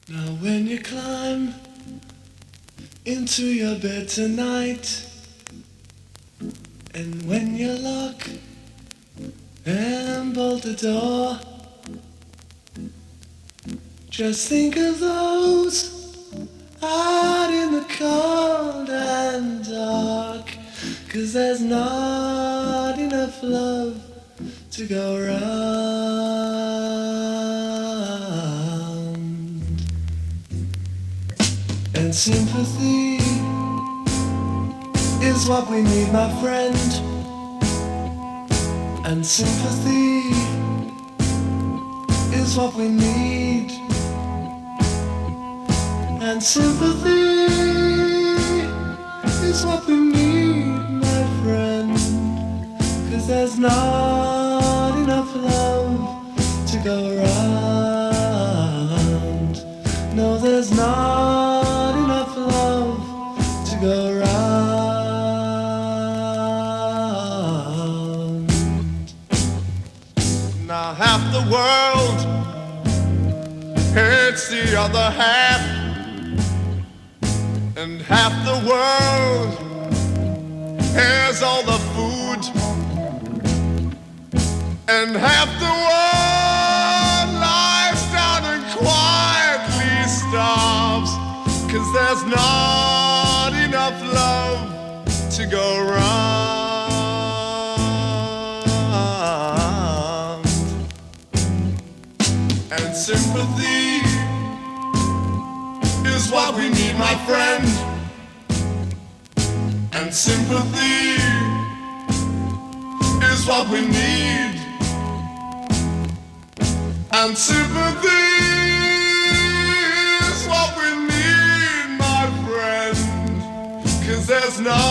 Now when you climb into your bed tonight, and when you lock and bolt the door, just think of those out in the cold and dark, 'cause there's not enough love to go round. And sympathy is what we need, my friend. And sympathy is what we need. And sympathy is what we need, my friend. 'Cause there's not enough love to go round. No, there's not enough love to go round. Now half the world hates the other half, and half the world has all the food, and half the world lies down and quietly starves, 'cause there's not enough love to go round. And sympathy is what we need, my friend. And sympathy is what we need. And sympathy is what we need, my friend. 'Cause there's no